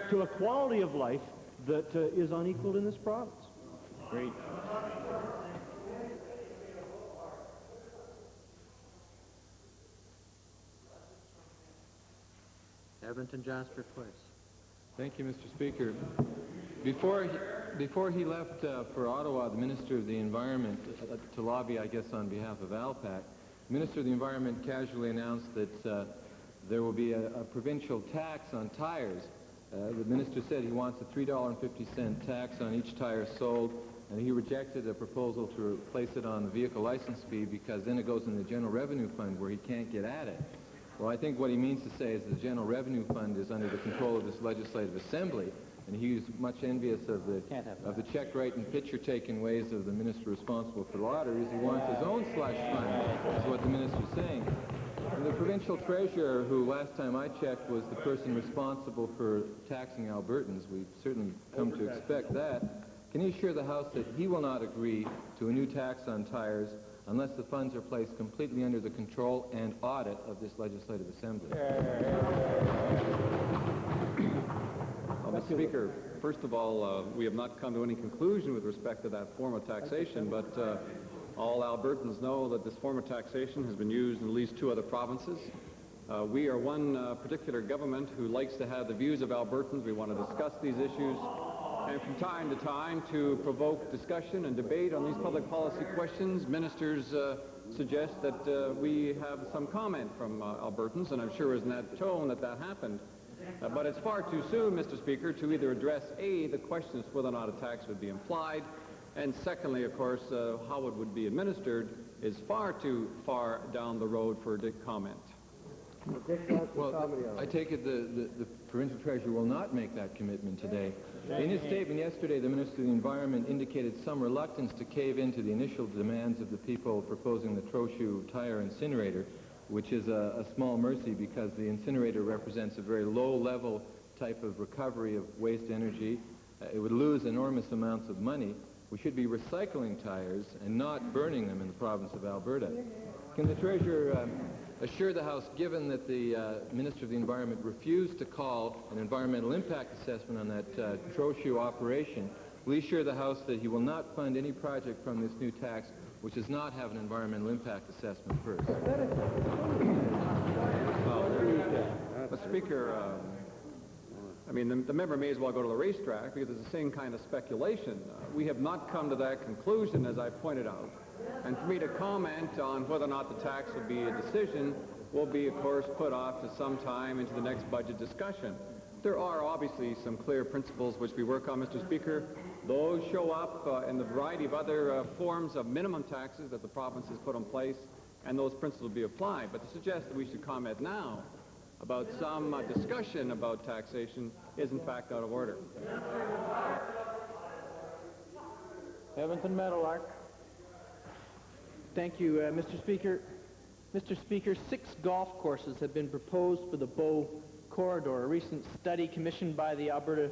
to a quality of life that is unequaled in this province. Great. Edmonton Jasper Place. Thank you, Mr. Speaker. Before Before he left for Ottawa, the Minister of the Environment, to lobby, I guess, on behalf of ALPAC, the Minister of the Environment casually announced that there will be a provincial tax on tires. The minister said he wants a $3.50 tax on each tire sold, and he rejected a proposal to place it on the vehicle license fee because then it goes in the General Revenue Fund where he can't get at it. Well, I think what he means to say is the General Revenue Fund is under the control of this Legislative Assembly, and he's much envious of the check-writing, picture-taking ways of the minister responsible for lotteries. He wants his own slush fund, is what the minister's saying. And the provincial treasurer, who last time I checked was the person responsible for taxing Albertans, we've certainly come to expect that, can he assure the House that he will not agree to a new tax on tires unless the funds are placed completely under the control and audit of this Legislative Assembly? Well, Mr. Speaker, first of all, we have not come to any conclusion with respect to that form of taxation, but all Albertans know that this form of taxation has been used in at least 2 other provinces. We are one particular government who likes to have the views of Albertans. We want to discuss these issues, and from time to time, to provoke discussion and debate on these public policy questions, ministers suggest that we have some comment from Albertans, and I'm sure it was in that tone that happened. But it's far too soon, Mr. Speaker, to either address, A, the question as to whether or not a tax would be implied, and secondly, of course, how it would be administered is far too far down the road for a comment. Well, I take it the provincial treasurer will not make that commitment today. In his statement yesterday, the Minister of the Environment indicated some reluctance to cave into the initial demands of the people proposing the Trochu tire incinerator, which is a small mercy because the incinerator represents a very low-level type of recovery of waste energy. It would lose enormous amounts of money. We should be recycling tires and not burning them in the province of Alberta. Can the treasurer assure the House, given that the Minister of the Environment refused to call an environmental impact assessment on that Trochu operation, will he assure the House that he will not fund any project from this new tax which does not have an environmental impact assessment first? Mr. Speaker, I mean, the member may as well go to the racetrack because it's the same kind of speculation. We have not come to that conclusion, as I pointed out. And for me to comment on whether or not the tax will be a decision will be, of course, put off to some time into the next budget discussion. There are obviously some clear principles which we work on, Mr. Speaker. Those show up in the variety of other forms of minimum taxes that the province has put in place, and those principles will be applied. But to suggest that we should comment now about some discussion about taxation is in fact out of order. Edmonton Meadowlark. Thank you, Mr. Speaker. Mr. Speaker, 6 golf courses have been proposed for the Bow Corridor. A recent study commissioned by the Alberta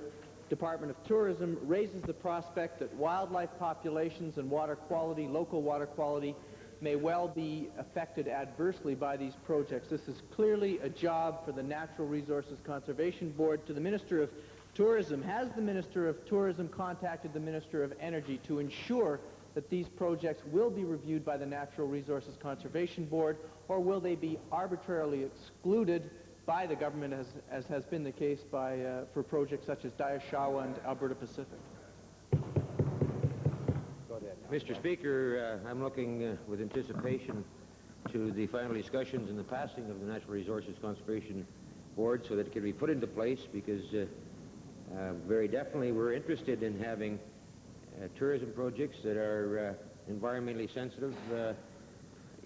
Department of Tourism raises the prospect that wildlife populations and water quality, local water quality, may well be affected adversely by these projects. This is clearly a job for the Natural Resources Conservation Board. To the Minister of Tourism, has the Minister of Tourism contacted the Minister of Energy to ensure that these projects will be reviewed by the Natural Resources Conservation Board, or will they be arbitrarily excluded by the government, as has been the case for projects such as Diashawa and Alberta Pacific? Mr. Speaker, I'm looking with anticipation to the final discussions and the passing of the Natural Resources Conservation Board so that it can be put into place, because very definitely we're interested in having tourism projects that are environmentally sensitive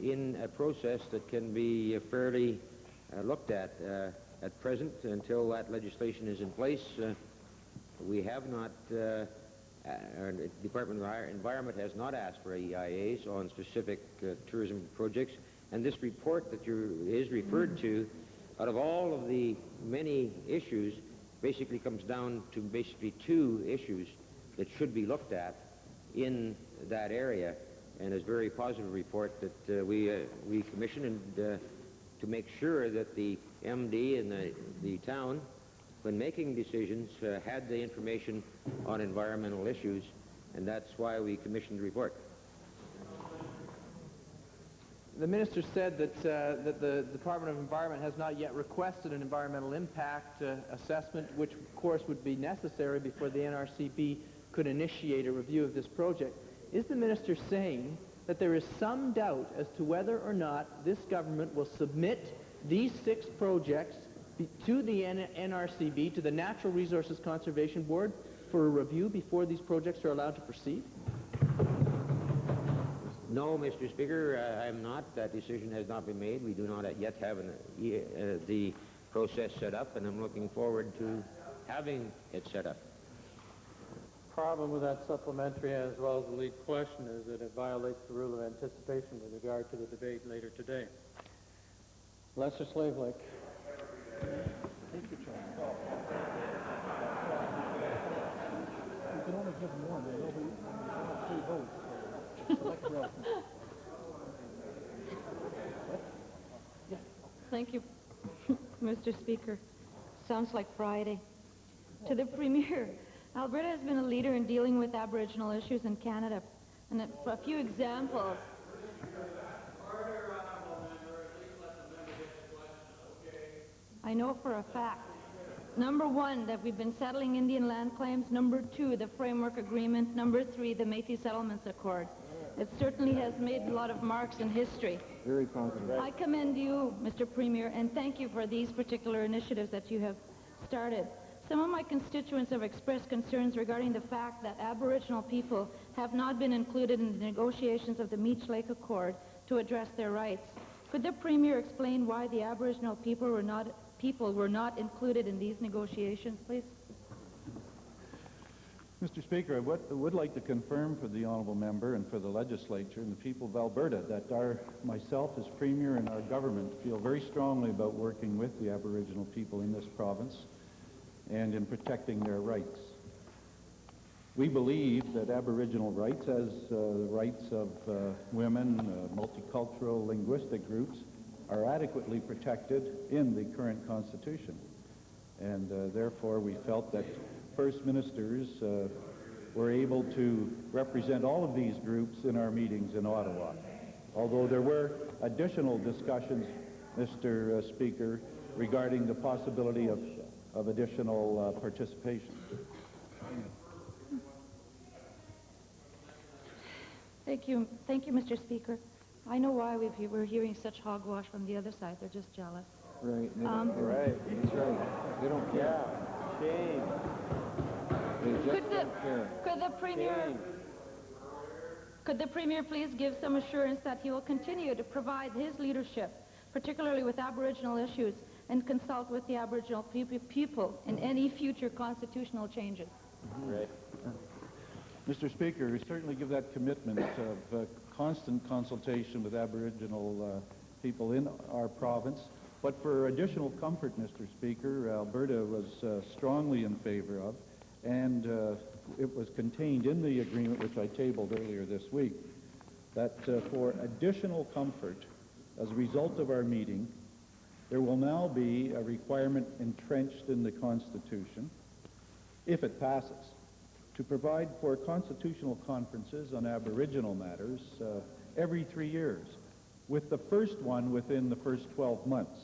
in a process that can be fairly looked at present. Until that legislation is in place, we have not, our Department of Environment has not asked for EIAs on specific tourism projects, and this report that is referred to, out of all of the many issues, basically comes down to basically 2 issues that should be looked at in that area, and is a very positive report that we commissioned to make sure that the MD and the town, when making decisions, had the information on environmental issues, and that's why we commissioned the report. The minister said that the Department of Environment has not yet requested an environmental impact assessment, which of course would be necessary before the NRCB could initiate a review of this project. Is the minister saying that there is some doubt as to whether or not this government will submit these 6 projects to the NRCB, to the Natural Resources Conservation Board, for a review before these projects are allowed to proceed? No, Mr. Speaker, I'm not. That decision has not been made. We do not yet have the process set up, and I'm looking forward to having it set up. Problem with that supplementary as well as the lead question is that it violates the rule of anticipation with regard to the debate later today. Lesser Slave Lake. Take your choice. You can only give one, and nobody have 3 votes. So select your option. Thank you, Mr. Speaker. Sounds like Friday. To the Premier, Alberta has been a leader in dealing with Aboriginal issues in Canada. And a few examples. I know for a fact. Number 1, that we've been settling Indian land claims. Number 2, the Framework Agreement. Number 3, the Métis Settlements Accord. It certainly has made a lot of marks in history. Very positive. I commend you, Mr. Premier, and thank you for these particular initiatives that you have started. Some of my constituents have expressed concerns regarding the fact that Aboriginal people have not been included in the negotiations of the Meech Lake Accord to address their rights. Could the Premier explain why the Aboriginal people were not included in these negotiations, please? Mr. Speaker, I would like to confirm for the honourable member and for the legislature and the people of Alberta that myself as Premier and our government feel very strongly about working with the Aboriginal people in this province and in protecting their rights. We believe that Aboriginal rights, as the rights of women, multicultural, linguistic groups, are adequately protected in the current Constitution. And therefore we felt that First Ministers were able to represent all of these groups in our meetings in Ottawa. Although there were additional discussions, Mr. Speaker, regarding the possibility of additional participation. Thank you, Mr. Speaker. I know why we're hearing such hogwash from the other side. They're just jealous. Right. Right. That's right. They don't care. Shame. They just don't care. Could the Premier please give some assurance that he will continue to provide his leadership, particularly with Aboriginal issues, and consult with the Aboriginal people in any future constitutional changes? Right. Mr. Speaker, we certainly give that commitment of constant consultation with Aboriginal people in our province. But for additional comfort, Mr. Speaker, Alberta was strongly in favor of, and it was contained in the agreement which I tabled earlier this week, that for additional comfort, as a result of our meeting, there will now be a requirement entrenched in the Constitution, if it passes, to provide for constitutional conferences on Aboriginal matters every 3 years, with the first one within the first 12 months.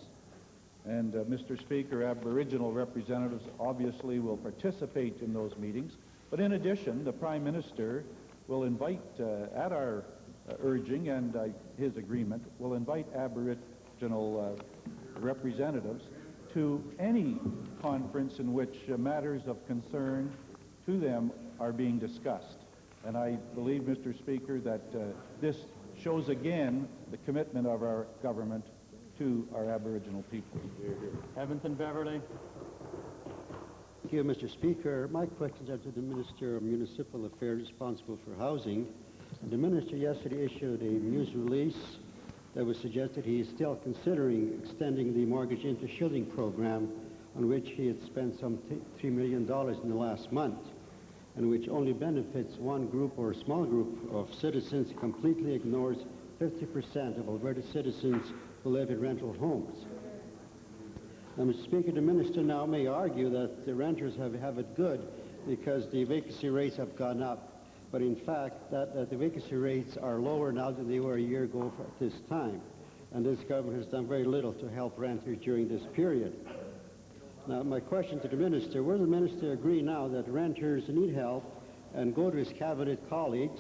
And Mr. Speaker, Aboriginal representatives obviously will participate in those meetings, but in addition, the Prime Minister will invite, at our urging and his agreement, will invite Aboriginal representatives to any conference in which matters of concern to them are being discussed. And I believe, Mr. Speaker, that this shows again the commitment of our government to our Aboriginal people. Edmonton Beverly. Thank you, Mr. Speaker. My questions are to the Minister of Municipal Affairs responsible for housing. The Minister yesterday issued a news release that was suggested he is still considering extending the mortgage into shielding program, on which he had spent some $3 million in the last month, and which only benefits one group or a small group of citizens, completely ignores 50% of Alberta citizens who live in rental homes. Now, Mr. Speaker, the Minister now may argue that the renters have it good because the vacancy rates have gone up, but in fact that the vacancy rates are lower now than they were a year ago at this time, and this government has done very little to help renters during this period. Now, my question to the Minister, will the Minister agree now that renters need help and go to his cabinet colleagues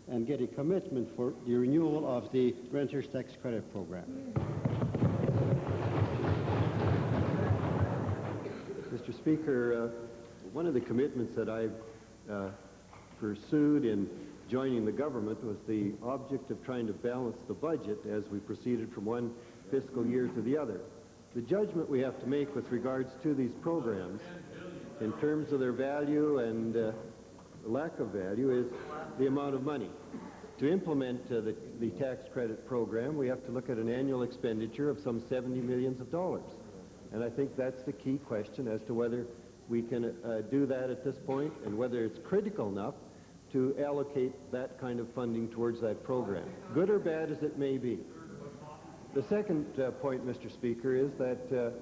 and get a commitment for the renewal of the Renters Tax Credit Program. Mr. Speaker, one of the commitments that I've pursued in joining the government was the object of trying to balance the budget as we proceeded from one fiscal year to the other. The judgment we have to make with regards to these programs in terms of their value and lack of value is the amount of money. To implement the tax credit program, we have to look at an annual expenditure of some $70 million. And I think that's the key question as to whether we can do that at this point and whether it's critical enough to allocate that kind of funding towards that program, good or bad as it may be. The second point, Mr. Speaker, is that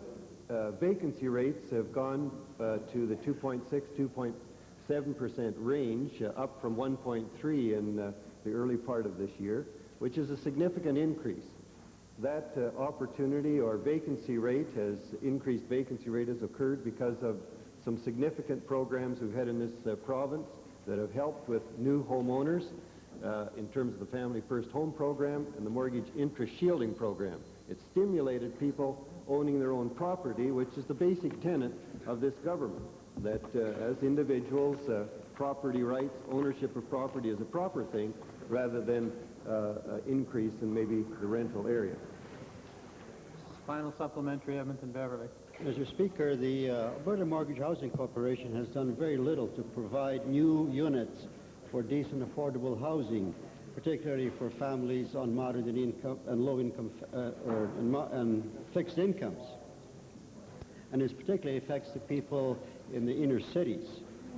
vacancy rates have gone to the 2.6, 2.7% range, up from 1.3 in the early part of this year, which is a significant increase. That opportunity or vacancy rate has increased vacancy rate has occurred because of some significant programs we've had in this province that have helped with new homeowners in terms of the Family First Home Program and the Mortgage Interest Shielding Program. It stimulated people owning their own property, which is the basic tenet of this government, that as individuals, property rights, ownership of property is a proper thing rather than increase in maybe the rental area. Final supplementary, Edmonton Beverly. Mr. Speaker, the Alberta Mortgage Housing Corporation has done very little to provide new units for decent, affordable housing, particularly for families on moderate income and low income and fixed incomes. And this particularly affects the people in the inner cities.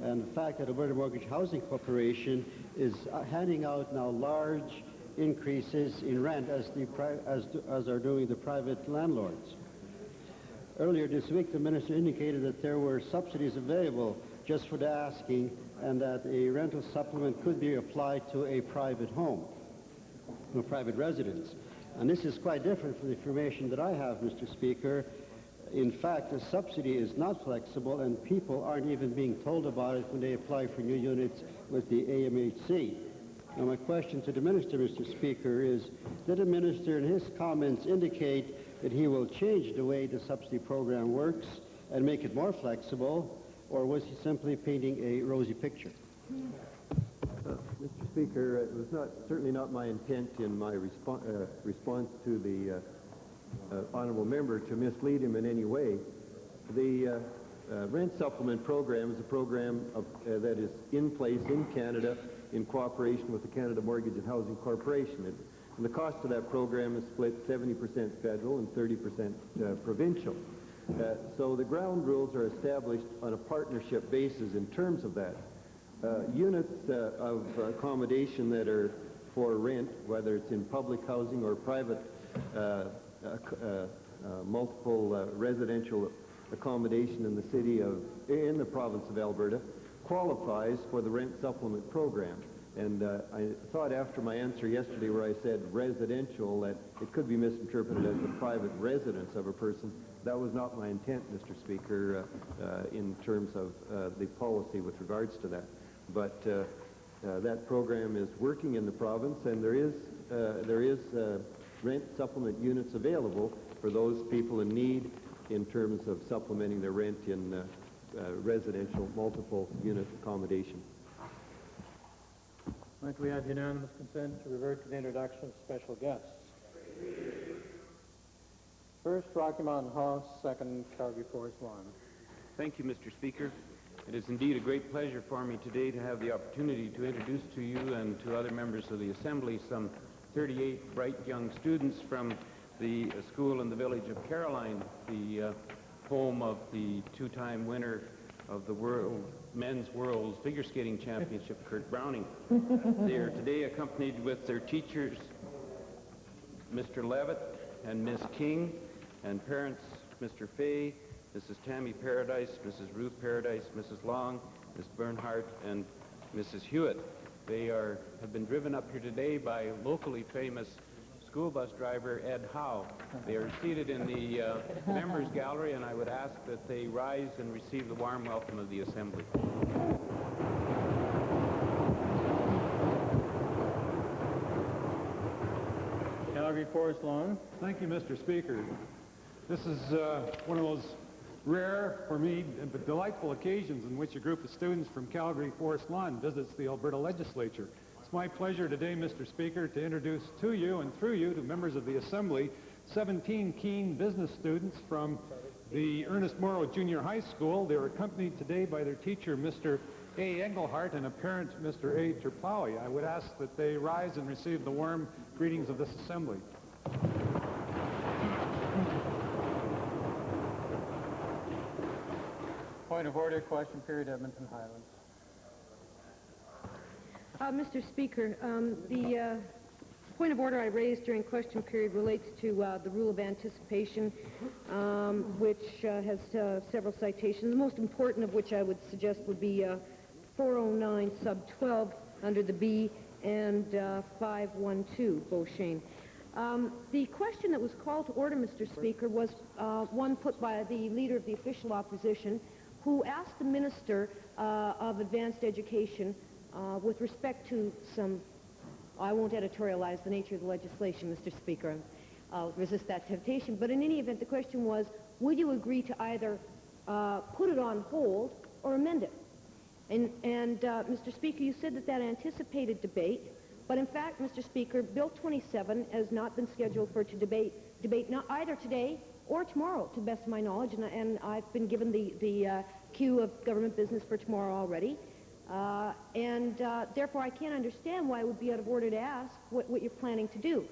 And the fact that Alberta Mortgage Housing Corporation is handing out now large increases in rent as are doing the private landlords. Earlier this week, the minister indicated that there were subsidies available just for the asking and that a rental supplement could be applied to a private home, a private residence. And this is quite different from the information that I have, Mr. Speaker. In fact, the subsidy is not flexible and people aren't even being told about it when they apply for new units with the AMHC. Now, my question to the minister, Mr. Speaker, is did the minister in his comments indicate that he will change the way the subsidy program works and make it more flexible, or was he simply painting a rosy picture? Mr. Speaker, it was certainly not my intent in my response to the honourable member to mislead him in any way. The rent supplement program is a program that is in place in Canada in cooperation with the Canada Mortgage and Housing Corporation. And the cost of that program is split 70% federal and 30% provincial. So the ground rules are established on a partnership basis in terms of that. Units of accommodation that are for rent, whether it's in public housing or private multiple residential accommodation in the province of Alberta, qualifies for the rent supplement program. And I thought after my answer yesterday where I said residential that it could be misinterpreted as the private residence of a person. That was not my intent, Mr. Speaker, in terms of the policy with regards to that. But that program is working in the province, and there is rent supplement units available for those people in need in terms of supplementing their rent in residential multiple unit accommodation. Might we have unanimous consent to revert to the introduction of special guests? First, Rocky Mountain House, second, Calgary Forest Lawn. Thank you, Mr. Speaker. It is indeed a great pleasure for me today to have the opportunity to introduce to you and to other members of the Assembly some 38 bright young students from the school in the village of Caroline, the home of the two-time winner of the Men's World Figure Skating Championship, Kurt Browning. They are today accompanied with their teachers, Mr. Levitt and Miss King, and parents, Mr. Fay, Mrs. Tammy Paradise, Mrs. Ruth Paradise, Mrs. Long, Miss Bernhardt, and Mrs. Hewitt. They have been driven up here today by locally famous school bus driver Ed Howe. They are seated in the members gallery, and I would ask that they rise and receive the warm welcome of the Assembly. Calgary Forest Lawn. Thank you, Mr. Speaker. This is one of those rare, for me, but delightful occasions in which a group of students from Calgary Forest Lawn visits the Alberta Legislature. It's my pleasure today, Mr. Speaker, to introduce to you and through you to members of the Assembly 17 keen business students from the Ernest Morrow Junior High School. They are accompanied today by their teacher, Mr. A. Engelhart, and a parent, Mr. A. Terplawi. I would ask that they rise and receive the warm greetings of this Assembly. Point of order, question period, Edmonton Highlands. Mr. Speaker, the point of order I raised during question period relates to the rule of anticipation, which has several citations, the most important of which I would suggest would be 409 sub 12 under the B and 512, Beauchesne. The question that was called to order, Mr. Speaker, was one put by the leader of the official opposition, who asked the Minister of Advanced Education with respect to some, I won't editorialize the nature of the legislation, Mr. Speaker, I'll resist that temptation, but in any event, the question was, would you agree to either put it on hold or amend it? And Mr. Speaker, you said that that anticipated debate, but in fact, Mr. Speaker, Bill 27 has not been scheduled for debate not either today or tomorrow, to the best of my knowledge, and I've been given the queue of government business for tomorrow already. Therefore, I can't understand why it would be out of order to ask what you're planning to do.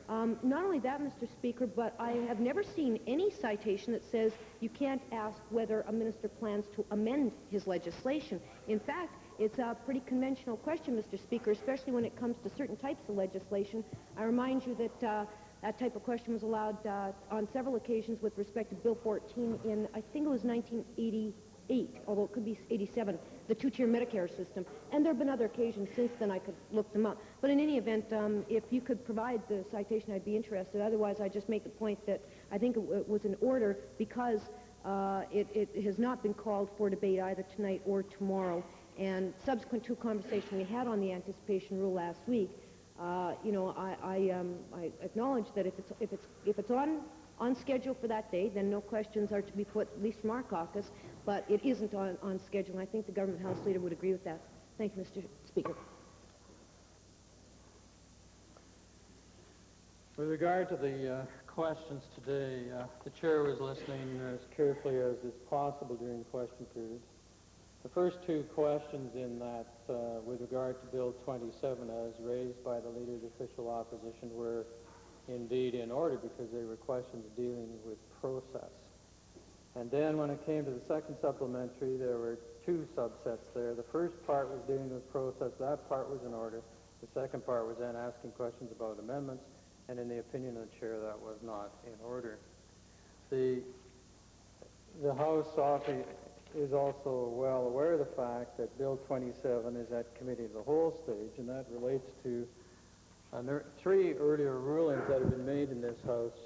Not only that, Mr. Speaker, but I have never seen any citation that says you can't ask whether a minister plans to amend his legislation. In fact, it's a pretty conventional question, Mr. Speaker, especially when it comes to certain types of legislation. I remind you that that type of question was allowed on several occasions with respect to Bill 14 in, I think it was 1988, although it could be 87, the two-tier Medicare system. And there have been other occasions since then. I could look them up. But in any event, if you could provide the citation, I'd be interested. Otherwise, I just make the point that I think it was in order because it has not been called for debate either tonight or tomorrow. And subsequent to a conversation we had on the anticipation rule last week, I acknowledge that if it's on schedule for that day, then no questions are to be put, at least from our caucus, but it isn't on schedule, and I think the government House Leader would agree with that. Thank you, Mr. Speaker. With regard to the questions today, the chair was listening as carefully as is possible during question period. The first two questions in that, with regard to Bill 27 as raised by the Leader of the Official Opposition, were indeed in order because they were questions dealing with process. And then when it came to the second supplementary, there were two subsets there. The first part was dealing with process. That part was in order. The second part was then asking questions about amendments, and in the opinion of the chair, that was not in order. The House is also well aware of the fact that Bill 27 is at committee of the whole stage, and that relates to three earlier rulings that have been made in this House